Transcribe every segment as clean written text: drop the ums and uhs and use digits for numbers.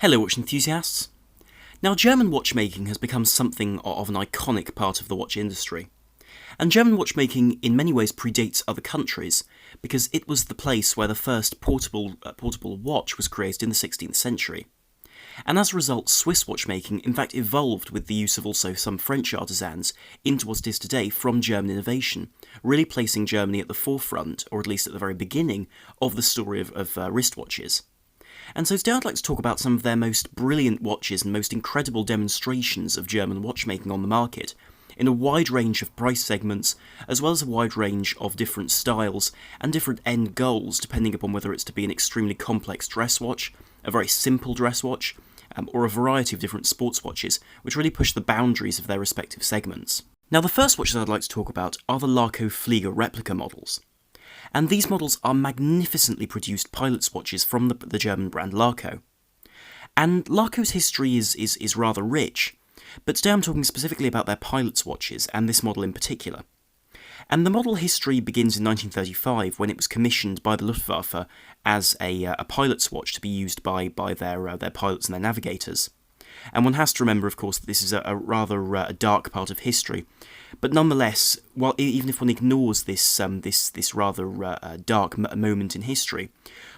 Hello watch enthusiasts. Now German watchmaking has become something of an iconic part of the watch industry. And German watchmaking in many ways predates other countries, because it was the place where the first portable watch was created in the 16th century. And as a result, Swiss watchmaking in fact evolved with the use of also some French artisans into what it is today from German innovation, really placing Germany at the forefront, or at least at the very beginning, of the story of wristwatches. And so today I'd like to talk about some of their most brilliant watches and most incredible demonstrations of German watchmaking on the market, in a wide range of price segments, as well as a wide range of different styles and different end goals, depending upon whether it's to be an extremely complex dress watch, a very simple dress watch, or a variety of different sports watches, which really push the boundaries of their respective segments. Now the first watches I'd like to talk about are the Larco Pflueger replica models. And these models are magnificently produced pilot's watches from the German brand Laco. And Laco's history is rather rich, but today I'm talking specifically about their pilot's watches, and this model in particular. And the model history begins in 1935, when it was commissioned by the Luftwaffe as a pilot's watch to be used by their pilots and their navigators. And one has to remember, of course, that this is a rather dark part of history. But nonetheless, even if one ignores this rather dark moment in history,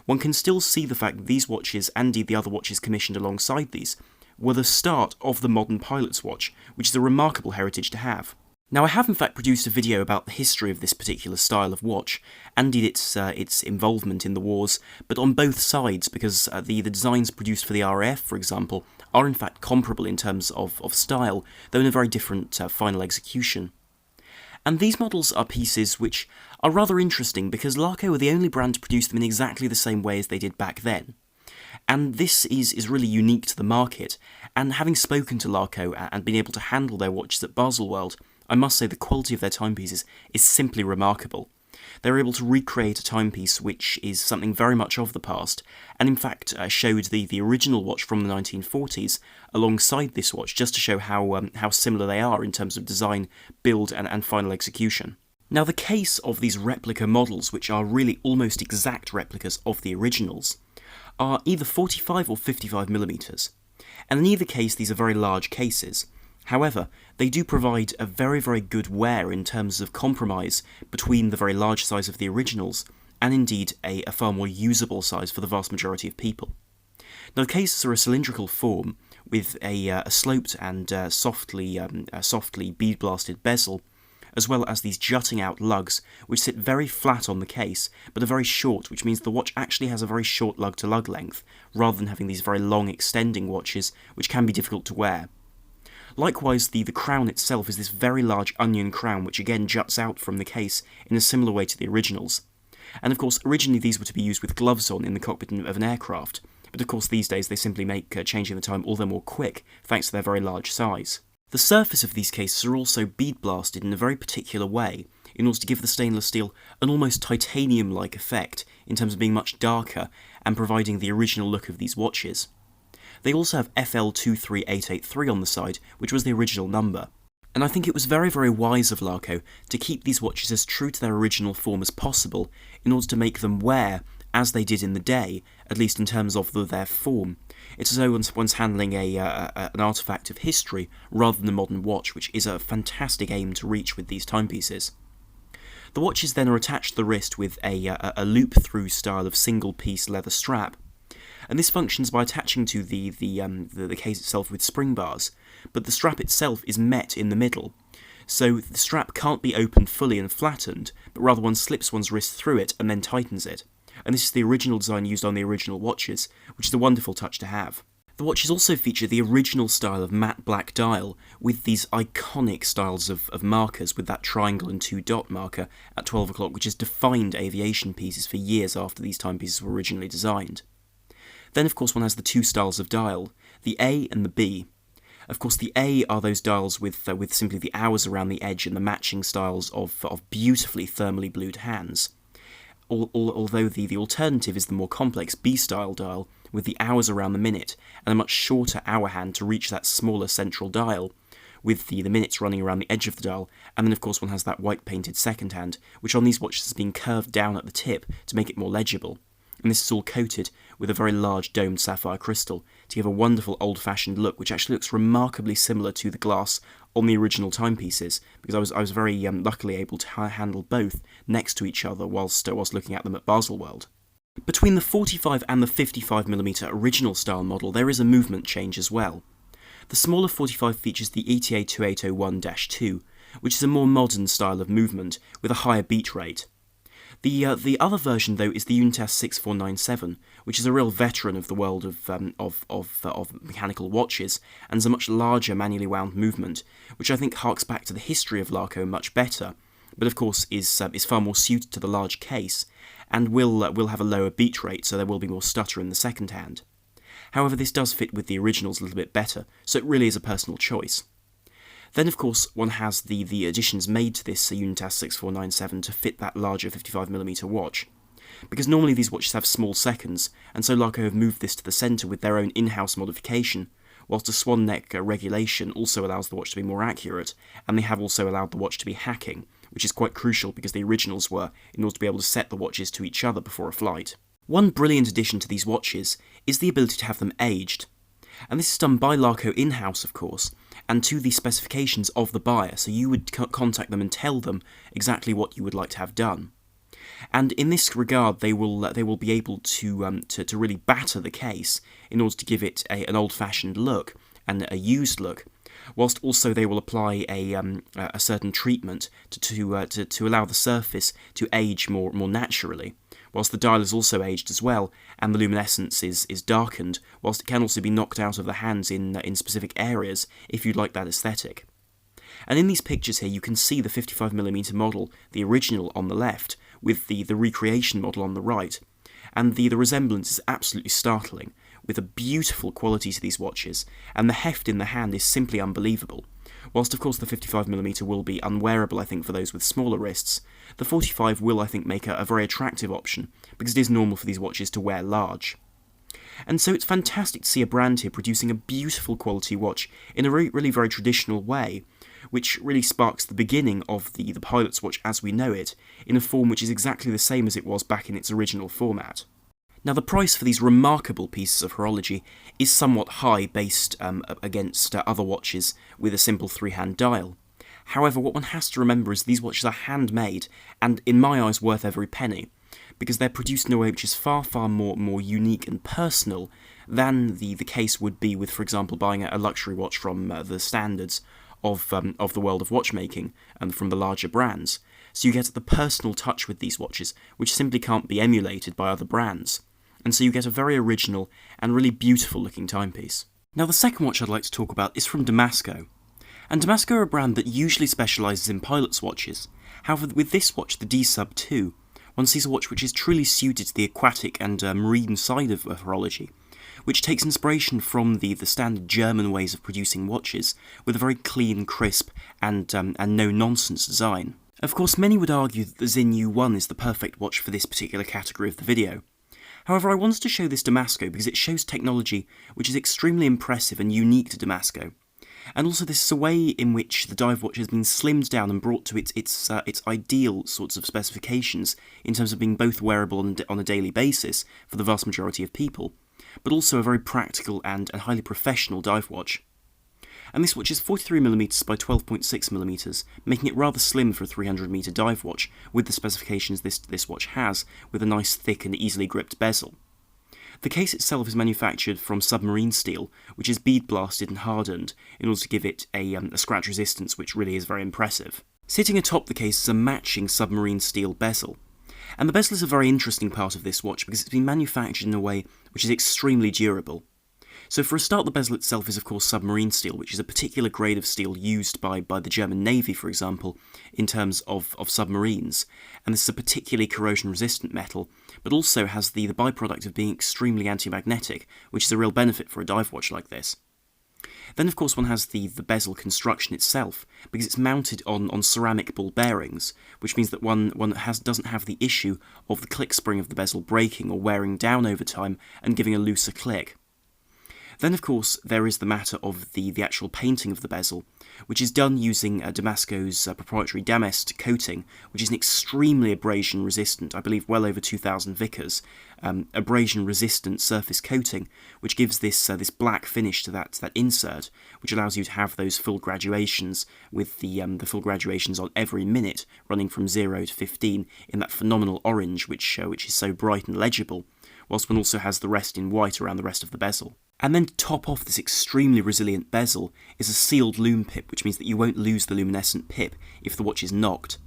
one can still see the fact that these watches, and indeed the other watches commissioned alongside these, were the start of the modern pilot's watch, which is a remarkable heritage to have. Now I have in fact produced a video about the history of this particular style of watch, and indeed its involvement in the wars, but on both sides, because the designs produced for the RAF, for example, are in fact comparable in terms of style, though in a very different final execution. And these models are pieces which are rather interesting, because Laco were the only brand to produce them in exactly the same way as they did back then. And this is really unique to the market, and having spoken to Laco and been able to handle their watches at Baselworld, I must say the quality of their timepieces is simply remarkable. They're able to recreate a timepiece which is something very much of the past, and in fact showed the original watch from the 1940s alongside this watch, just to show how similar they are in terms of design, build and final execution. Now the case of these replica models, which are really almost exact replicas of the originals, are either 45 or 55mm, and in either case these are very large cases. However, they do provide a very, very good wear in terms of compromise between the very large size of the originals and indeed a far more usable size for the vast majority of people. Now the cases are a cylindrical form with a sloped and softly bead-blasted bezel, as well as these jutting out lugs which sit very flat on the case but are very short, which means the watch actually has a very short lug-to-lug length, rather than having these very long extending watches which can be difficult to wear. Likewise, the crown itself is this very large onion crown which again juts out from the case in a similar way to the originals. And of course, originally these were to be used with gloves on in the cockpit of an aircraft, but of course these days they simply make changing the time all the more quick, thanks to their very large size. The surface of these cases are also bead blasted in a very particular way, in order to give the stainless steel an almost titanium-like effect, in terms of being much darker and providing the original look of these watches. They also have FL23883 on the side, which was the original number. And I think it was very, very wise of Laco to keep these watches as true to their original form as possible, in order to make them wear as they did in the day, at least in terms of their form. It's as though one's handling an artifact of history, rather than a modern watch, which is a fantastic aim to reach with these timepieces. The watches then are attached to the wrist with a loop-through style of single-piece leather strap, and this functions by attaching to the case itself with spring bars, but the strap itself is met in the middle, so the strap can't be opened fully and flattened, but rather one slips one's wrist through it and then tightens it, and this is the original design used on the original watches, which is a wonderful touch to have. The watches also feature the original style of matte black dial, with these iconic styles of markers, with that triangle and two dot marker at 12 o'clock, which has defined aviation pieces for years after these timepieces were originally designed. Then of course one has the two styles of dial, the A and the B. Of course the A are those dials with simply the hours around the edge and the matching styles of beautifully thermally blued hands. Although the alternative is the more complex B-style dial, with the hours around the minute and a much shorter hour hand to reach that smaller central dial, with the minutes running around the edge of the dial, and then of course one has that white painted second hand, which on these watches has been curved down at the tip to make it more legible. and this is all coated with a very large domed sapphire crystal to give a wonderful old-fashioned look, which actually looks remarkably similar to the glass on the original timepieces, because I was very luckily able to handle both next to each other whilst looking at them at Baselworld. Between the 45 and the 55mm original style model, there is a movement change as well. The smaller 45 features the ETA 2801-2, which is a more modern style of movement with a higher beat rate. The other version, though, is the Unitas 6497, which is a real veteran of the world of mechanical watches, and is a much larger manually wound movement, which I think harks back to the history of Larco much better, but of course is far more suited to the large case, and will have a lower beat rate, so there will be more stutter in the second hand. However, this does fit with the originals a little bit better, so it really is a personal choice. Then, of course, one has the additions made to this Unitas 6497 to fit that larger 55mm watch. Because normally these watches have small seconds, and so Laco have moved this to the centre with their own in-house modification, whilst a swan neck regulation also allows the watch to be more accurate, and they have also allowed the watch to be hacking, which is quite crucial because the originals were, in order to be able to set the watches to each other before a flight. One brilliant addition to these watches is the ability to have them aged. And this is done by Laco in-house, of course, and to the specifications of the buyer, so you would contact them and tell them exactly what you would like to have done. And in this regard, they will be able to really batter the case in order to give it an old-fashioned look and a used look, whilst also they will apply a certain treatment to allow the surface to age more naturally, whilst the dial is also aged as well, and the luminescence is darkened, whilst it can also be knocked out of the hands in specific areas if you'd like that aesthetic. And in these pictures here you can see the 55mm model, the original, on the left, with the recreation model on the right, and the resemblance is absolutely startling, with a beautiful quality to these watches, and the heft in the hand is simply unbelievable. Whilst of course the 55mm will be unwearable, I think, for those with smaller wrists, the 45 will, I think, make a very attractive option, because it is normal for these watches to wear large. And so it's fantastic to see a brand here producing a beautiful quality watch in a really very traditional way, which really sparks the beginning of the pilot's watch as we know it, in a form which is exactly the same as it was back in its original format. Now, the price for these remarkable pieces of horology is somewhat high based against other watches with a simple three-hand dial. However, what one has to remember is these watches are handmade, and in my eyes worth every penny, because they're produced in a way which is far more unique and personal than the case would be with, for example, buying a luxury watch from the standards of the world of watchmaking and from the larger brands. So you get the personal touch with these watches, which simply can't be emulated by other brands. And so you get a very original and really beautiful looking timepiece. Now, the second watch I'd like to talk about is from Damasco. And Damasco are a brand that usually specialises in pilot's watches. However, with this watch, the DSUB2, one sees a watch which is truly suited to the aquatic and marine side of horology, which takes inspiration from the standard German ways of producing watches, with a very clean, crisp, and no-nonsense design. Of course, many would argue that the Sinn U1 is the perfect watch for this particular category of the video. However, I wanted to show this Damasco because it shows technology which is extremely impressive and unique to Damasco. And also this is a way in which the dive watch has been slimmed down and brought to its ideal sorts of specifications in terms of being both wearable on a daily basis for the vast majority of people, but also a very practical and highly professional dive watch. And this watch is 43mm by 12.6mm, making it rather slim for a 300m dive watch, with the specifications this watch has, with a nice thick and easily gripped bezel. The case itself is manufactured from submarine steel, which is bead blasted and hardened in order to give it a scratch resistance which really is very impressive. Sitting atop the case is a matching submarine steel bezel. And the bezel is a very interesting part of this watch because it's been manufactured in a way which is extremely durable. So for a start, the bezel itself is of course submarine steel, which is a particular grade of steel used by the German Navy, for example, in terms of submarines, and this is a particularly corrosion-resistant metal, but also has the byproduct of being extremely anti-magnetic, which is a real benefit for a dive watch like this. Then of course one has the bezel construction itself, because it's mounted on ceramic ball bearings, which means that one doesn't have the issue of the click spring of the bezel breaking or wearing down over time and giving a looser click. Then, of course, there is the matter of the actual painting of the bezel, which is done using Damasco's proprietary Damest coating, which is an extremely abrasion-resistant, I believe well over 2,000 Vickers, abrasion-resistant surface coating, which gives this black finish to that insert, which allows you to have those full graduations with the full graduations on every minute, running from 0 to 15 in that phenomenal orange, which is so bright and legible, whilst one also has the rest in white around the rest of the bezel. And then to top off this extremely resilient bezel is a sealed lume pip, which means that you won't lose the luminescent pip if the watch is knocked.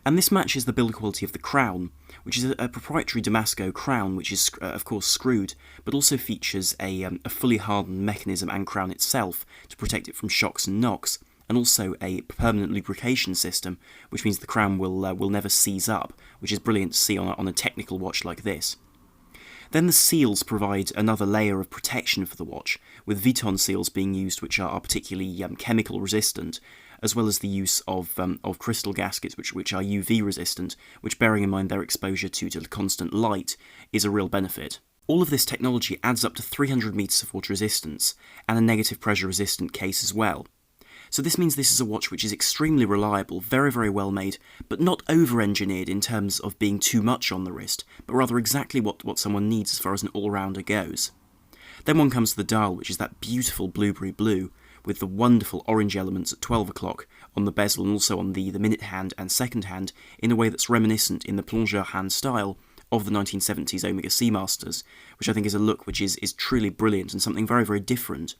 And this matches the build quality of the crown, which is a proprietary Damasco crown, which is of course screwed, but also features a fully hardened mechanism and crown itself to protect it from shocks and knocks, and also a permanent lubrication system, which means the crown will never seize up, which is brilliant to see on a technical watch like this. Then the seals provide another layer of protection for the watch, with Vuitton seals being used which are particularly chemical resistant, as well as the use of crystal gaskets which are UV resistant, which, bearing in mind their exposure to constant light, is a real benefit. All of this technology adds up to 300 metres of water resistance, and a negative pressure resistant case as well. So this means this is a watch which is extremely reliable, very, very well made, but not over-engineered in terms of being too much on the wrist, but rather exactly what someone needs as far as an all-rounder goes. Then one comes to the dial, which is that beautiful blueberry blue, with the wonderful orange elements at 12 o'clock on the bezel and also on the minute hand and second hand, in a way that's reminiscent in the plongeur hand style of the 1970s Omega Seamasters, which I think is a look which is truly brilliant and something very, very different.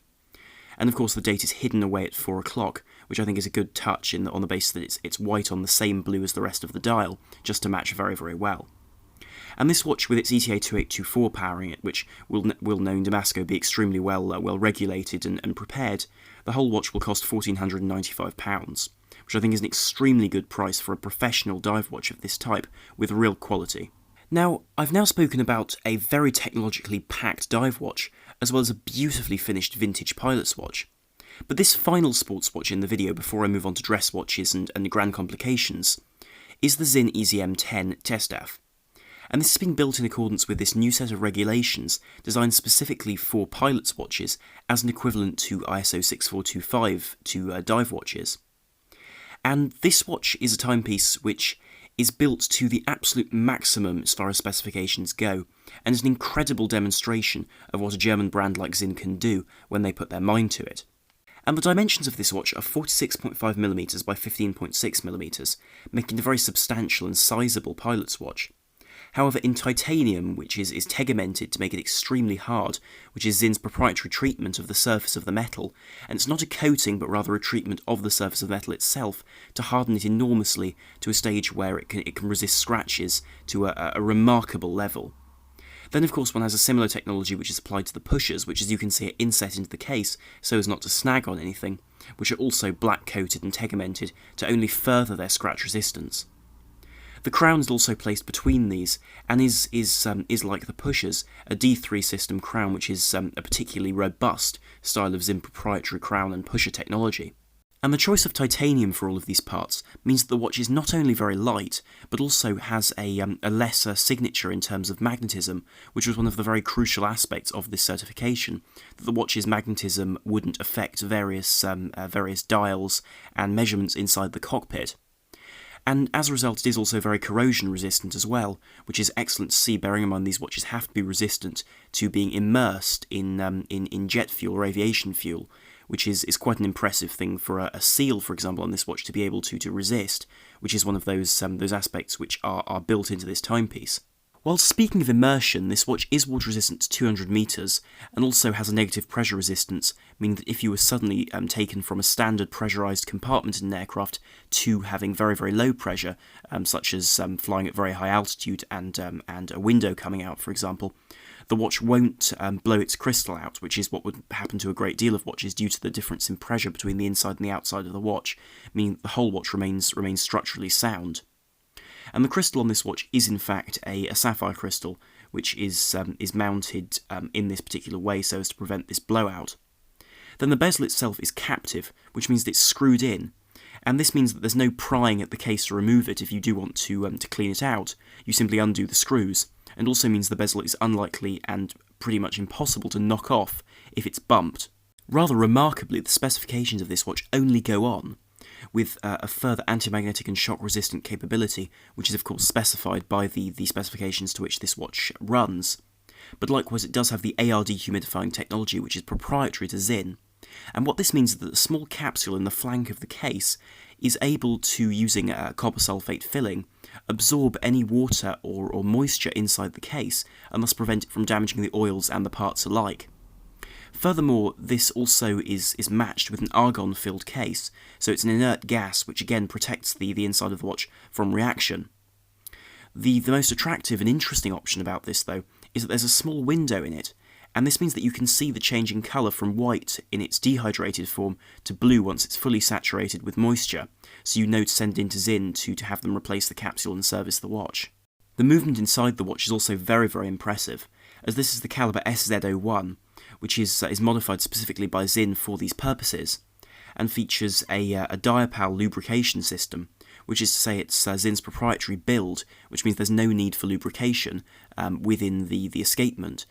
And of course the date is hidden away at 4 o'clock, which I think is a good touch on the basis that it's white on the same blue as the rest of the dial, just to match very, very well. And this watch, with its ETA 2824 powering it, which will know in Damasco be extremely well regulated and prepared, the whole watch will cost £1,495, which I think is an extremely good price for a professional dive watch of this type, with real quality. Now, I've now spoken about a very technologically packed dive watch, as well as a beautifully finished vintage pilot's watch. But this final sports watch in the video, before I move on to dress watches and grand complications, is the Sinn EZM10 TESTAF. And this has been built in accordance with this new set of regulations designed specifically for pilot's watches as an equivalent to ISO 6425 to dive watches. And this watch is a timepiece which is built to the absolute maximum as far as specifications go, and is an incredible demonstration of what a German brand like Sinn can do when they put their mind to it. And the dimensions of this watch are 46.5mm by 15.6mm, making it a very substantial and sizable pilot's watch. However, in titanium, which is tegmented to make it extremely hard, which is Sinn's proprietary treatment of the surface of the metal, and it's not a coating but rather a treatment of the surface of metal itself to harden it enormously to a stage where it can resist scratches to a remarkable level. Then of course one has a similar technology which is applied to the pushers, which, as you can see, are inset into the case so as not to snag on anything, which are also black coated and tegmented to only further their scratch resistance. The crown is also placed between these, and is like the pushers, a D3 system crown, which is a particularly robust style of Sinn proprietary crown and pusher technology. And the choice of titanium for all of these parts means that the watch is not only very light, but also has a lesser signature in terms of magnetism, which was one of the very crucial aspects of this certification, that the watch's magnetism wouldn't affect various dials and measurements inside the cockpit. And as a result, it is also very corrosion resistant as well, which is excellent to see, bearing in mind these watches have to be resistant to being immersed in jet fuel or aviation fuel, which is quite an impressive thing for a seal, for example, on this watch to be able to resist, which is one of those aspects which are built into this timepiece. While speaking of immersion, this watch is water resistant to 200 metres and also has a negative pressure resistance, meaning that if you were suddenly taken from a standard pressurised compartment in an aircraft to having very, very low pressure, such as flying at very high altitude and a window coming out, for example, the watch won't blow its crystal out, which is what would happen to a great deal of watches due to the difference in pressure between the inside and the outside of the watch, meaning the whole watch remains structurally sound. And the crystal on this watch is in fact a sapphire crystal, which is mounted in this particular way so as to prevent this blowout. Then the bezel itself is captive, which means that it's screwed in, and this means that there's no prying at the case to remove it if you do want to clean it out. You simply undo the screws, and also means the bezel is unlikely and pretty much impossible to knock off if it's bumped. Rather remarkably, the specifications of this watch only go on, with a further anti-magnetic and shock-resistant capability, which is of course specified by the specifications to which this watch runs. But likewise, it does have the AR dehumidifying technology, which is proprietary to Sinn. And what this means is that the small capsule in the flank of the case is able to, using a copper sulfate filling, absorb any water or moisture inside the case, and thus prevent it from damaging the oils and the parts alike. Furthermore, this also is matched with an argon-filled case, so it's an inert gas which again protects the inside of the watch from reaction. The most attractive and interesting option about this, though, is that there's a small window in it, and this means that you can see the change in colour from white in its dehydrated form to blue once it's fully saturated with moisture, so you know to send into Sinn to have them replace the capsule and service the watch. The movement inside the watch is also very, very impressive, as this is the calibre SZ01, which is modified specifically by Sinn for these purposes, and features a diapal lubrication system, which is to say it's Sinn's proprietary build, which means there's no need for lubrication within the escapement,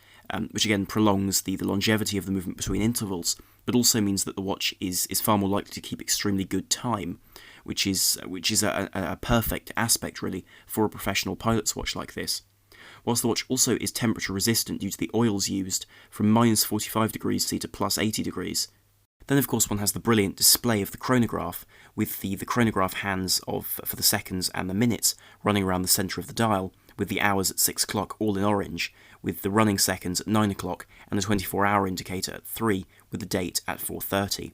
which again prolongs the longevity of the movement between intervals, but also means that the watch is far more likely to keep extremely good time, which is a perfect aspect really for a professional pilot's watch like this. Whilst the watch also is temperature resistant due to the oils used, from minus 45 degrees C to plus 80 degrees. Then of course one has the brilliant display of the chronograph, with the chronograph hands for the seconds and the minutes running around the centre of the dial, with the hours at 6 o'clock all in orange, with the running seconds at 9 o'clock and the 24-hour indicator at 3, with the date at 4:30.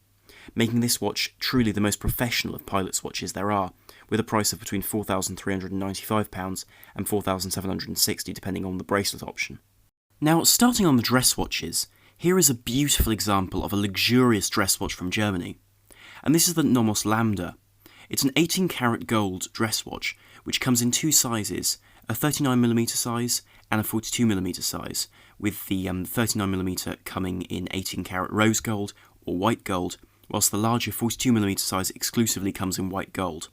Making this watch truly the most professional of pilots' watches there are, with a price of between £4,395 and £4,760 depending on the bracelet option. Now, starting on the dress watches, here is a beautiful example of a luxurious dress watch from Germany, and this is the Nomos Lambda. It's an 18-karat gold dress watch, which comes in two sizes, a 39mm size and a 42mm size, with the 39mm coming in 18-karat rose gold or white gold, whilst the larger 42mm size exclusively comes in white gold.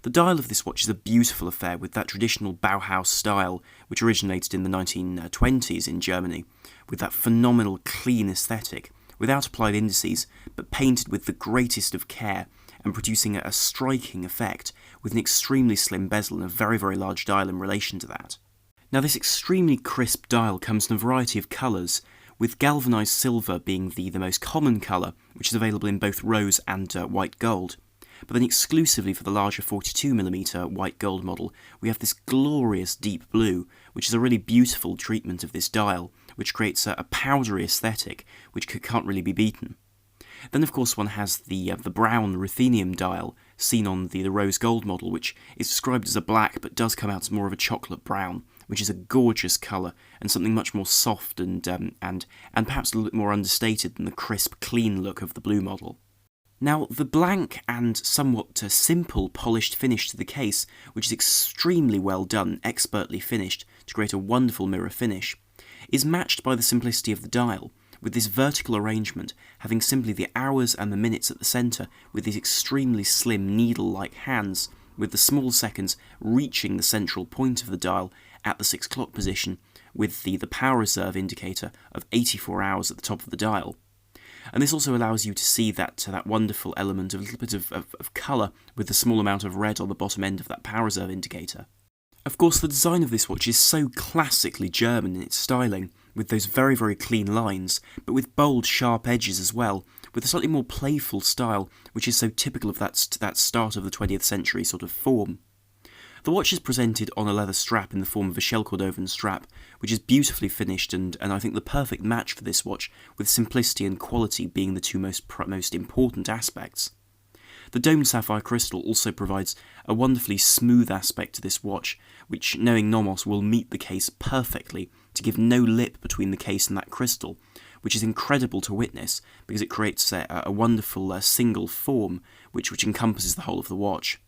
The dial of this watch is a beautiful affair with that traditional Bauhaus style which originated in the 1920s in Germany, with that phenomenal clean aesthetic, without applied indices, but painted with the greatest of care and producing a striking effect with an extremely slim bezel and a very, very large dial in relation to that. Now, this extremely crisp dial comes in a variety of colours, with galvanised silver being the most common colour, which is available in both rose and white gold. But then exclusively for the larger 42mm white gold model, we have this glorious deep blue, which is a really beautiful treatment of this dial, which creates a powdery aesthetic, which can't really be beaten. Then of course one has the brown ruthenium dial, seen on the rose gold model, which is described as a black but does come out as more of a chocolate brown, which is a gorgeous colour and something much more soft and perhaps a little bit more understated than the crisp, clean look of the blue model. Now, the blank and somewhat simple polished finish to the case, which is extremely well done, expertly finished, to create a wonderful mirror finish, is matched by the simplicity of the dial, with this vertical arrangement having simply the hours and the minutes at the centre, with these extremely slim needle-like hands, with the small seconds reaching the central point of the dial at the 6 o'clock position, with the power reserve indicator of 84 hours at the top of the dial. And this also allows you to see that wonderful element of a little bit of colour with the small amount of red on the bottom end of that power reserve indicator. Of course, the design of this watch is so classically German in its styling, with those very, very clean lines, but with bold, sharp edges as well, with a slightly more playful style, which is so typical of that start of the 20th century sort of form. The watch is presented on a leather strap in the form of a shell Cordovan strap, which is beautifully finished and I think the perfect match for this watch, with simplicity and quality being the two most important aspects. The domed sapphire crystal also provides a wonderfully smooth aspect to this watch, which, knowing Nomos, will meet the case perfectly to give no lip between the case and that crystal, which is incredible to witness because it creates a wonderful single form which encompasses the whole of the watch.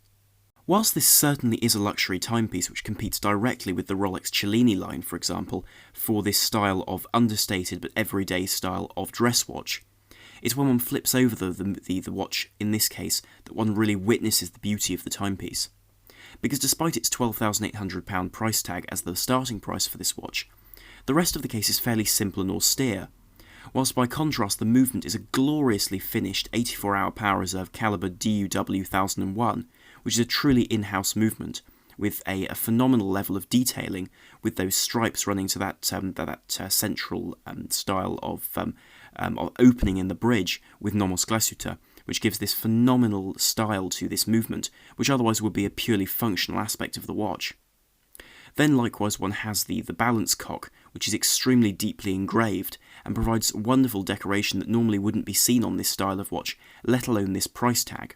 Whilst this certainly is a luxury timepiece which competes directly with the Rolex Cellini line, for example, for this style of understated but everyday style of dress watch, it's when one flips over the watch, in this case, that one really witnesses the beauty of the timepiece. because despite its £12,800 price tag as the starting price for this watch, the rest of the case is fairly simple and austere, whilst by contrast the movement is a gloriously finished 84-hour power reserve caliber DUW1001, which is a truly in-house movement, with a phenomenal level of detailing, with those stripes running to that central style of opening in the bridge with Nomos Lambda, which gives this phenomenal style to this movement, which otherwise would be a purely functional aspect of the watch. Then likewise one has the balance cock, which is extremely deeply engraved and provides wonderful decoration that normally wouldn't be seen on this style of watch, let alone this price tag.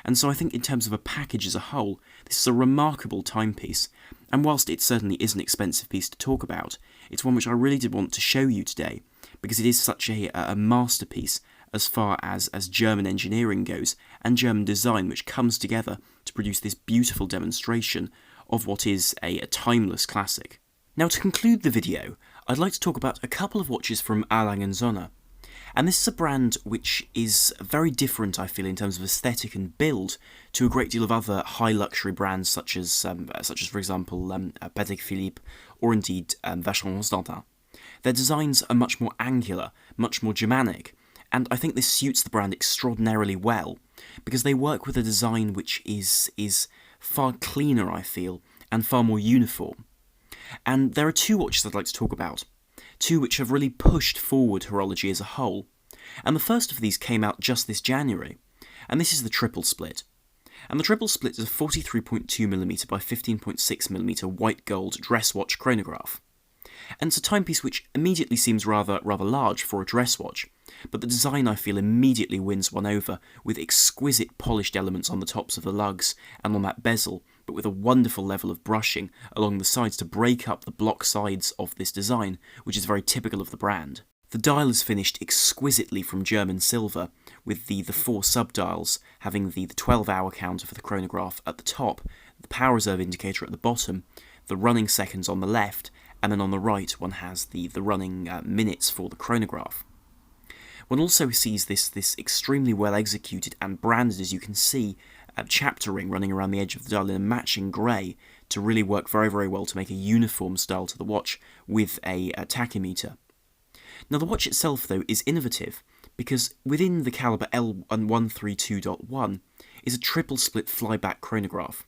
And so I think in terms of a package as a whole, this is a remarkable timepiece, and whilst it certainly is an expensive piece to talk about, it's one which I really did want to show you today, because it is such a masterpiece as far as German engineering goes, and German design, which comes together to produce this beautiful demonstration of what is a timeless classic. Now, to conclude the video, I'd like to talk about a couple of watches from Lange Senne. And this is a brand which is very different, I feel, in terms of aesthetic and build to a great deal of other high luxury brands such as for example, Patek Philippe or indeed Vacheron. Their designs are much more angular, much more Germanic, and I think this suits the brand extraordinarily well because they work with a design which is far cleaner, I feel, and far more uniform. And there are two watches I'd like to talk about. Two which have really pushed forward horology as a whole, and the first of these came out just this January, and this is the Triple Split. And the Triple Split is a 43.2mm by 15.6mm white gold dress watch chronograph. And it's a timepiece which immediately seems rather large for a dress watch, but the design I feel immediately wins one over, with exquisite polished elements on the tops of the lugs and on that bezel, but with a wonderful level of brushing along the sides to break up the block sides of this design, which is very typical of the brand. The dial is finished exquisitely from German silver, with the four sub-dials having the 12-hour counter for the chronograph at the top, the power reserve indicator at the bottom, the running seconds on the left, and then on the right one has the running minutes for the chronograph. One also sees this extremely well executed and branded, as you can see, chapter ring running around the edge of the dial in a matching grey to really work very well to make a uniform style to the watch with a tachymeter. Now the watch itself though is innovative because within the caliber L132.1 is a triple split flyback chronograph.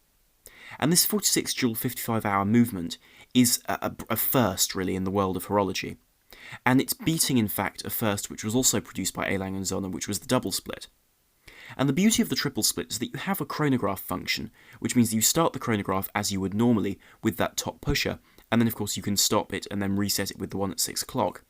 And this 46 dual 55-hour movement is a first really in the world of horology. And it's beating in fact a first which was also produced by Lange Senne, which was the double split. And the beauty of the triple split is that you have a chronograph function, which means that you start the chronograph as you would normally with that top pusher, and then of course you can stop it and then reset it with the one at 6 o'clock.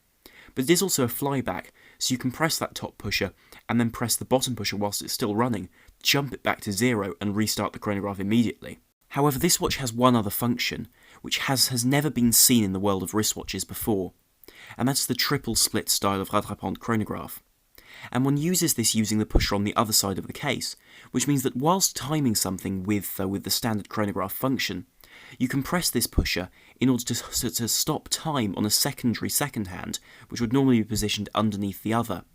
But it is also a flyback, so you can press that top pusher and then press the bottom pusher whilst it's still running, jump it back to 0 and restart the chronograph immediately. However, this watch has one other function, which has never been seen in the world of wristwatches before, and that's the triple split style of Rattrapante chronograph. And one uses this using the pusher on the other side of the case, which means that whilst timing something with the standard chronograph function, you can press this pusher in order to stop time on a secondary second hand, which would normally be positioned underneath the other.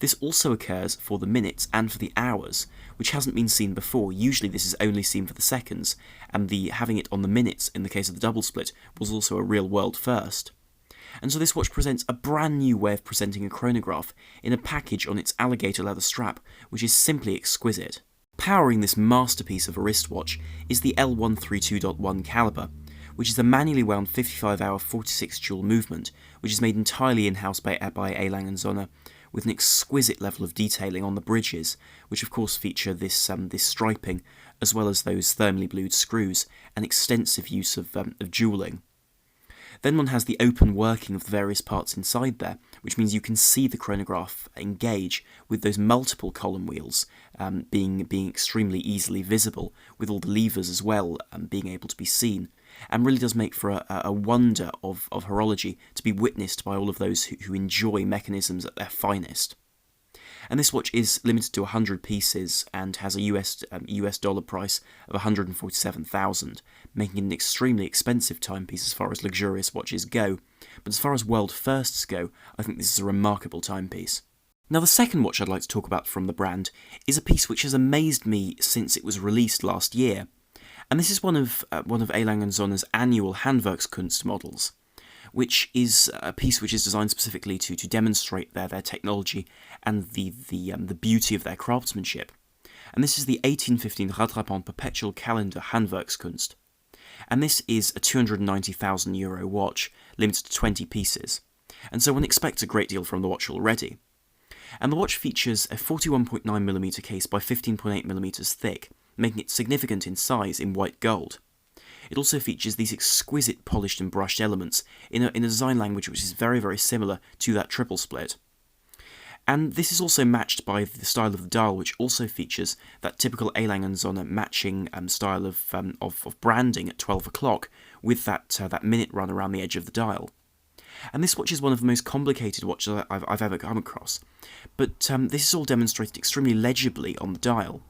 This also occurs for the minutes and for the hours, which hasn't been seen before. Usually this is only seen for the seconds, and having it on the minutes in the case of the double split was also a real world first. And so this watch presents a brand new way of presenting a chronograph in a package on its alligator leather strap, which is simply exquisite. Powering this masterpiece of a wristwatch is the L132.1 caliber, which is a manually wound 55-hour 46 dual movement, which is made entirely in-house by Lange Senne, with an exquisite level of detailing on the bridges, which of course feature this striping, as well as those thermally blued screws, and extensive use of jewelling. Then one has the open working of the various parts inside there, which means you can see the chronograph engage with those multiple column wheels being extremely easily visible, with all the levers as well being able to be seen, and really does make for a wonder of horology to be witnessed by all of those who enjoy mechanisms at their finest. And this watch is limited to 100 pieces and has a US dollar price of $147,000, making it an extremely expensive timepiece as far as luxurious watches go. But as far as world firsts go, I think this is a remarkable timepiece. Now the second watch I'd like to talk about from the brand is a piece which has amazed me since it was released last year, And this is one of A. Lange & Sonne's annual Handwerkskunst models, which is a piece which is designed specifically to demonstrate their technology and the beauty of their craftsmanship. And this is the 1815 Rattrapante Perpetual Calendar Handwerkskunst. And this is a €290,000 watch, limited to 20 pieces. And so one expects a great deal from the watch already. And the watch features a 41.9mm case by 15.8mm thick, making it significant in size in white gold. It also features these exquisite polished and brushed elements in a design language which is very, very similar to that triple split. And this is also matched by the style of the dial, which also features that typical A. Lange & Sonne matching style of branding at 12 o'clock with that minute run around the edge of the dial. And this watch is one of the most complicated watches I've ever come across, but this is all demonstrated extremely legibly on the dial.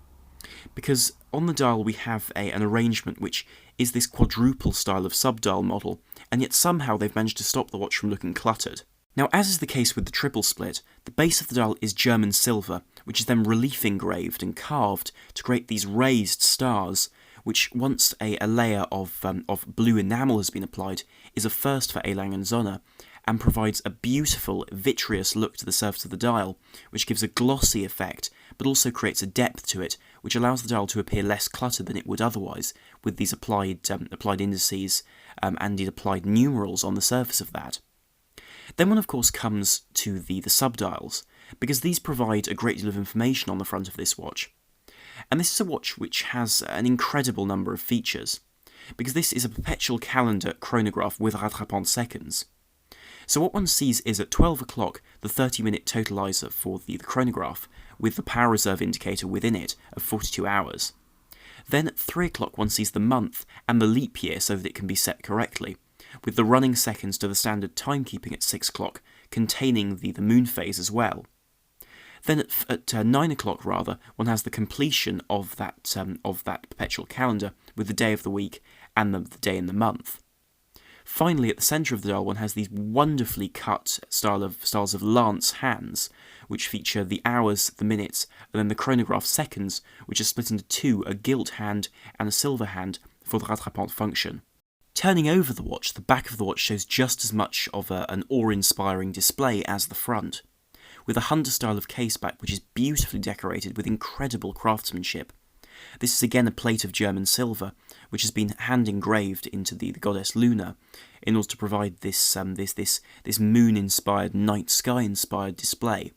Because on the dial we have an arrangement which is this quadruple style of sub-dial model, and yet somehow they've managed to stop the watch from looking cluttered. Now, as is the case with the triple split, the base of the dial is German silver, which is then relief engraved and carved to create these raised stars, which once a layer of blue enamel has been applied, is a first for A. Lange & Sonne, and provides a beautiful vitreous look to the surface of the dial, which gives a glossy effect, but also creates a depth to it, which allows the dial to appear less cluttered than it would otherwise, with these applied indices and indeed applied numerals on the surface of that. Then one of course comes to the sub-dials, because these provide a great deal of information on the front of this watch. And this is a watch which has an incredible number of features, because this is a perpetual calendar chronograph with Rattrapante seconds. So what one sees is at 12 o'clock the 30-minute totalizer for the chronograph, with the power reserve indicator within it of 42 hours. Then at 3 o'clock one sees the month and the leap year so that it can be set correctly, with the running seconds to the standard timekeeping at 6 o'clock, containing the moon phase as well. Then at 9 o'clock one has the completion of that perpetual calendar with the day of the week and the day in the month. Finally, at the centre of the dial, one has these wonderfully cut styles of lance hands, which feature the hours, the minutes, and then the chronograph seconds, which are split into two, a gilt hand and a silver hand, for the Rattrapante function. Turning over the watch, the back of the watch shows just as much of an awe-inspiring display as the front, with a hunter style of caseback which is beautifully decorated with incredible craftsmanship. This is again a plate of German silver, which has been hand-engraved into the goddess Luna, in order to provide this moon-inspired, night sky-inspired display.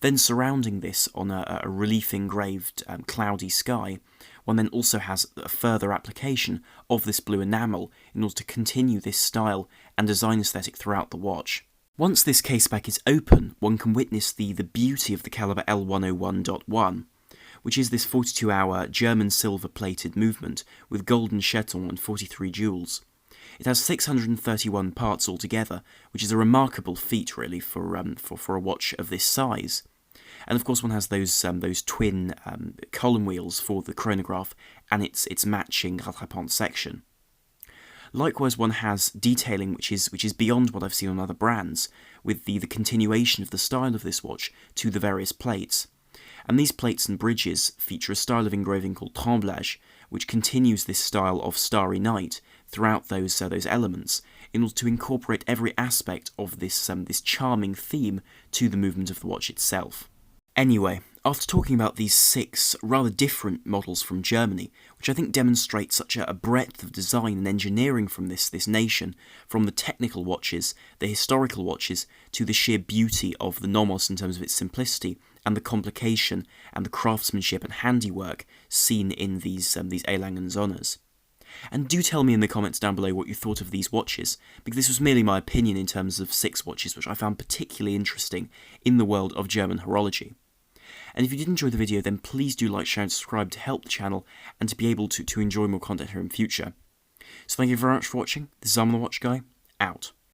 Then surrounding this on a relief-engraved cloudy sky, one then also has a further application of this blue enamel in order to continue this style and design aesthetic throughout the watch. Once this caseback is open, one can witness the beauty of the caliber L101.1, which is this 42-hour German silver-plated movement with golden chaton and 43 jewels. It has 631 parts altogether, which is a remarkable feat really for a watch of this size. And of course one has those twin column wheels for the chronograph and its matching Rattrapante section. Likewise, one has detailing which is beyond what I've seen on other brands, with the continuation of the style of this watch to the various plates. And these plates and bridges feature a style of engraving called tremblage, which continues this style of starry night throughout those elements, in order to incorporate every aspect of this charming theme to the movement of the watch itself. Anyway, after talking about these 6 rather different models from Germany, which I think demonstrate such a breadth of design and engineering from this nation, from the technical watches, the historical watches, to the sheer beauty of the Nomos in terms of its simplicity, and the complication and the craftsmanship and handiwork seen in these A. Lange & Sonnes. And do tell me in the comments down below what you thought of these watches, because this was merely my opinion in terms of 6 watches which I found particularly interesting in the world of German horology. And if you did enjoy the video, then please do like, share and subscribe to help the channel and to be able to enjoy more content here in future. So thank you very much for watching. This is Armand the Watch Guy, out.